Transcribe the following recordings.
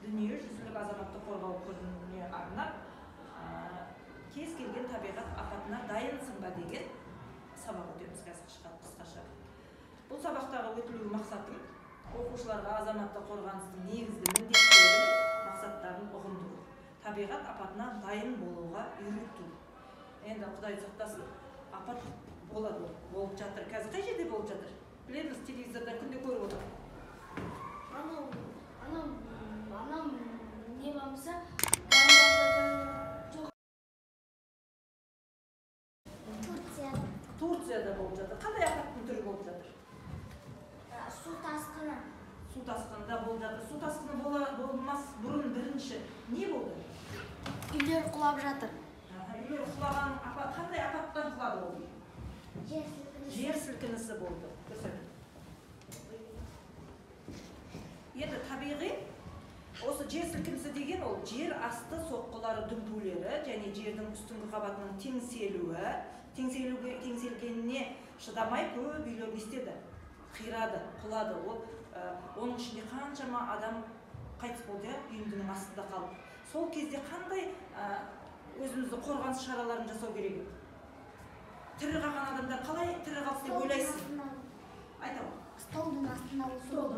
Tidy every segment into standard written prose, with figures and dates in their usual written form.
дүниежүзілік азаматтық қорғау күніне арнап кез келген табиғат апатына дайынсың ба деген сабақ өтеміз қазір қысқаша. Бұл сабақтағы өтілу мақсатым оқушыларға азаматтық қорғаныстың негізгі міндеттерін, мақсаттарын ұғындыру, табиғат апатына дайын болуға үйрету. Енді Құдай сақтасын, апат болады, болып жатыр. Қазір қай жерде болып жатыр? Білеміз, телевизорда күнде көріп отыр. Анам не болмаса, Турцияда болып жатыр. Қандай апаттың түрі болып жатыр? Су тасқыны. Су тасқынында болып жатыр. Су тасқыны болмас бұрын бірінші не болды? Үйлер құлап жатыр. Үйлер құлаған қандай апаттан құлады ол? Жер сілкінісі болды. Енді табиғи осы жер сілкінісі деген ол жер асты соққылары дүмпулері және жердің үстіңгі қабатының теңселгеніне шыдамай көп үйлер не істеді? Қирады, құлады. Оның ішінде қаншама адам қайтыс болды, үйіндінің астында қалды. Сол кезде қандай өзімізді қорғаныс шараларын жасау керек? Тірі қалған адамдар қалай тірі қалды деп ойлайсың? Айтамын. Столдың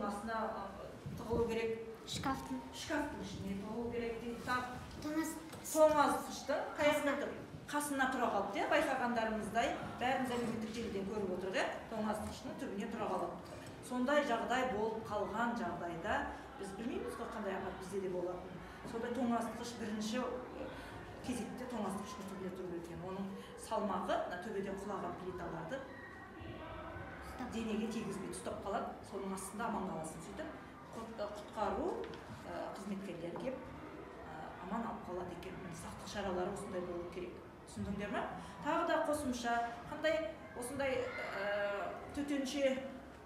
астына тығылу керек. Шкафтың ішіне тығылу керек дейді. Тоңазытқыштың қасына тұра қалды, байқағандарымыздай, бәріміз әлеуметтік желіден көріп отырдық, тоңазытқыштың түбіне тұра қалады. Сондай жағдай болып қалған жағдайда біз білмейміз ғой қандай апат бізде де болатынын. Сондай тоңазытқыш бірінші кезекте тоңазытқыштың түбіне тұру екен. Оның салмағы төбеден құлаған плиталарды денеге тигізбей ұстап қалады, соның астында аман қаласын. Сөйтіп құтқару қызметкерлері келіп аман алып қалады екен. Сақтық шаралары осындай болу керек. Түсіндіңдер ме? Тағы да қосымша қандай осындай төтенше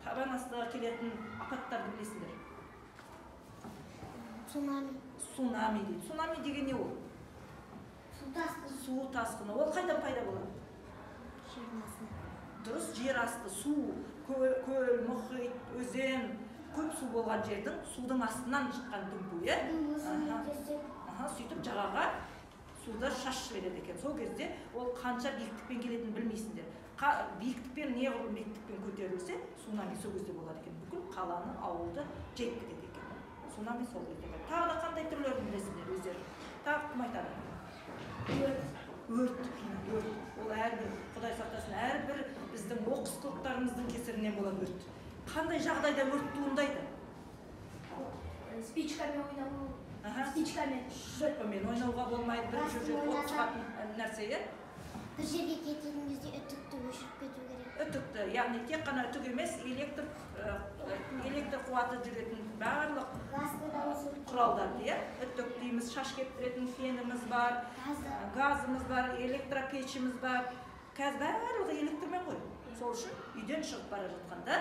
табан астыға келетін апаттарды білесіңдер? Цунами дейді. Цунами деген не ол? Су тасқыны. Ол қайдан пайда болады? Дұрыс, жер асты су, көл, мұхит, өзен, көп су болған жердің судың астынан шыққан дүмпу, е? Сөйтіп жағаға суды шашып жібереді екен. Сол кезде ол қанша биіктікпен келетінін білмейсіңдер. Биіктікпен, неғұрлым биіктікпен көтерілсе, цунами сол кезде болады екен. Бүкіл қаланы, ауылды жайып кетеді екен. Цунами сол кезде. Тағы да қандай түрлерін білесіңдер өздері? Тағы кім айтады? Өрт. Ол әрбір, Құдай сақтасын, әрбір біздің оқыс қылықтарымыздың кесірінен болады өрт. Қандай жағдайда өрт туындайды? Спичкамен ойнау. Шөппімен ойнауға болмайды, бір жерде от шығатын нәрсе, е? Бір жерге кететін кезде үтікті өшіріп кету керек. Үтікті, яғни тек қана үтік емес, электр қуаты жүретін барлық құралдарды, е? Үтік дейміз, шаш кептіретін феніміз бар, газымыз бар, электропечіміз бар. Қазір барлығы электрмен ғой. Сол үшін үйден шығып бара жатқанда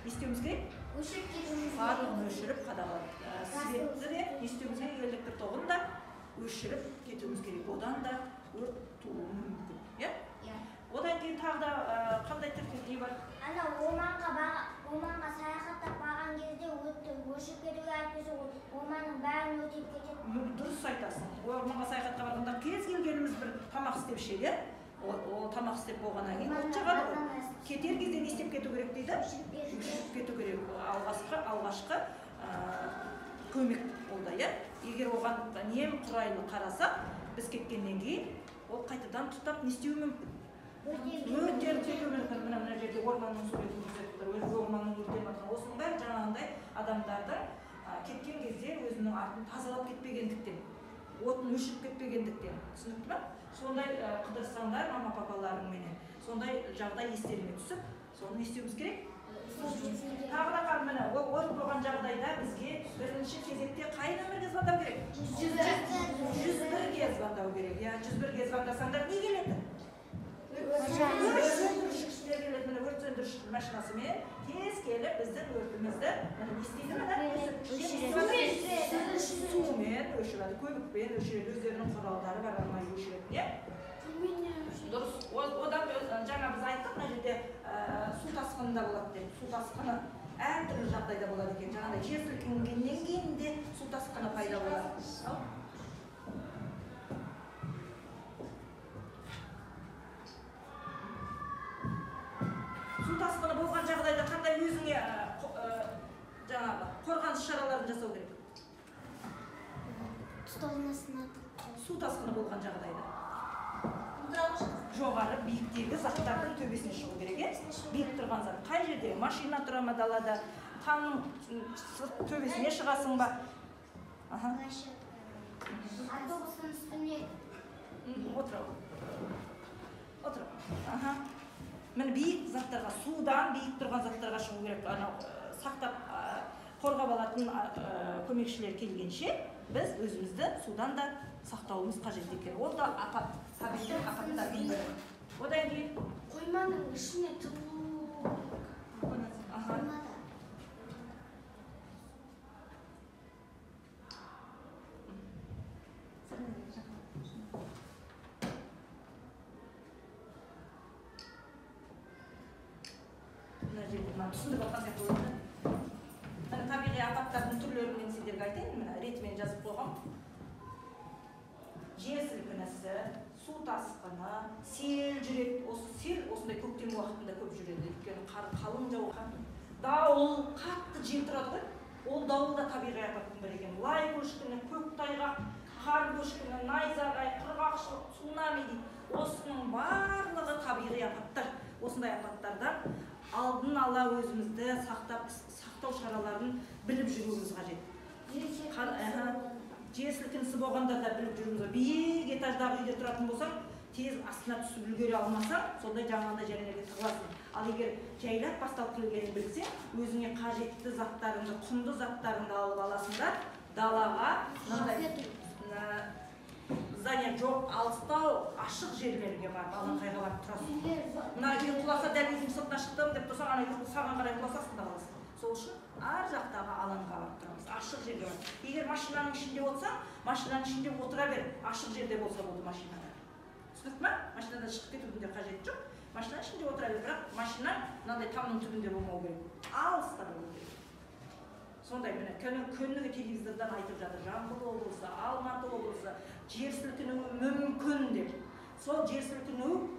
не істеуіміз керек? Барлығын өшіріп қадағалап, светті де не істеуіміз керек? Электр тоғын да өшіріп кетуіміз керек. Одан да өрт тууы мүмкін. Одан кейін тағы да қандай тіркеу бар? Орманға саяхаттап барған кезде өртті өшіріп кетуге әйтпесе орманның бәрін өртеп кетеді. Дұрыс айтасың. Орманға саяхатқа барғанда кез келгеніміз бір тамақ істеп ішеді. Ол тамақ істеп болғаннан кейін от жағады ғой. Кетер кезде не істеп кету керек дейді? Өшіріп кету керек. Алғашқы көмек ол да, е? Егер оған немқұрайлы қарасақ, біз кеткеннен кейін ол қайтадан тұтап не істеуі мүмкін? Өрттерді кетуі мүмкін. Мына жерде орманның суретін көрсетіп тұр. Орманның өртеніп жатқан. Осының бәрі жаңағындай адамдардың кеткен кезде өзінің артын тазалап кетпегендіктен, отын өшіріп кетпегендіктен. Түсінікті ме? Сондай қыдырсаңдар мама-папаларыңменен, сондай жағдай естеріне түсіп, соны естеуіміз керек. Тағы да міне, өрт болған жағдайда бізге бірінші кезекте қай нөмірге звондау керек? 101-ге звондау керек. 101-ге звондасаңдар не келеді? Өрт сөндірушілер келеді. Өрт сөндіруші машинасымен тез келіп біздің өртімізді істейді ме? Сумен өшіреді, көбікпен өшіреді, өздерінің құралдары бар, арнайы өшіреді. Дұрыс. Одан жаңа біз айттық, мына жерде су тасқынында болады деп. Су тасқыны әртүрлі жағдайда болады екен. Жаңағыдай жер сілкінгеннен кейін де су тасқыны пайда болады. Су тасқыны болған жағдайда қандай өзіңе жаңағы қорғаныс шараларын жасау керек? Су тасқыны болған жағдайда жоғары биіктегі заттардың төбесіне шығу керек. Биік тұрған зат қай жерде? Машина тұра ма далада? Таңның төбесіне шығасың ба? Автобустың үстіне отыр. Міне биік заттарға, судан биік тұрған заттарға шығу керек. Сақтап қорғап алатын көмекшілер келгенше біз өзімізді судан да сақтауымыз қажет екен. Ол да табиғи апаттардың бірі. Одан кейін қойманың ішіне тығылу. түсіндіріп отқан сияқты болады. Табиғи апаттардың түрлерін мен сендерге айтайын, ретімен жазып қойғам. Жер сілкінісі, су тасқыны, сел жүреді. Осы сел осындай көктем уақытында көп жүреді. Өйткені қар қалың жауған, дауыл, қатты жел тұрады ғой. Ол дауыл да табиғи апаттың бірі екен. Лай көшкіні, көктайғақ, қар көшкіні, найзағай, құрғақшылық, цунами дейді. Осының барлығы табиғи апаттар. Осындай апаттардан алдын ала өзімізді сақтау шараларын біліп жүруіміз қажет. Жер сілкінісі болғанда да біліп жүруіміз қажет. Биік этаждағы үйде тұратын болсаң, тез астына түсіп үлгере алмасаң, сондай жаңағындай жерлерге тығыласың. Ал егер жайлап басталып келгенін білсең, өзіңе қажетті заттарыңды, құнды заттарыңды алып аласың да далаға, здание жоқ, алыстау, ашық жерлерге барып, алаңқайға барып тұрасың. Мына үйге құласа, дәл өзім сыртына шықтым деп тұрсаң, ана үйге саған қарай құласасың да қаласың. Сол үшін ар жақтағы алаңға барып тұрамыз, ашық жерге барып. Егер машинаның ішінде отырсаң, машинаның ішінде отыра бер, ашық жерде болса болды машинада. Түсінікті ма? Машинадан шығып кетудің де қажеті жоқ. Машинаның ішінде отыра бер, бірақ машина мынандай тамның түбінде болмау керек. Алыста болу керек. Сондай міне күніге телевизордан айтып жатыр, Жамбыл облысы, Алматы облысы жер сілкінуі мүмкін деп. Сол жер сілкінуі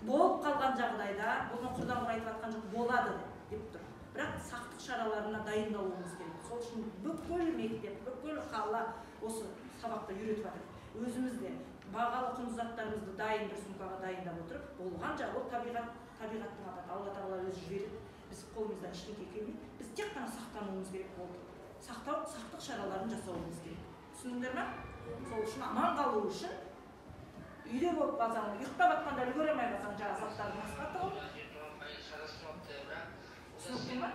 болып қалған жағдайда, бұны құрдан айтып жатқан жоқ, болады деп тұр. Бірақ сақтық шараларына дайындалуымыз керек. Сол үшін бүкіл мектеп, бүкіл қала осы сабақты үйретіп жатыр. Өзіміз де бағалы құнды заттарымызды дайын бір сумкаға дайындап отырып, болған жағы ол табиғаттың апаты. Алла тағала өзі жіберіп, біз қолымыздан ештеңе келмейді. Біз тек қана сақтануымыз керек болды. Сақтық шараларын жасауымыз керек. Түсіндіңдер ме? Сол үшін аман қалу үшін үйде болып қалсаң, ұйықтап жатқанда үлгере алмай қалсаң, жаңағы заттардың асқаты ол. Түсініктің ба?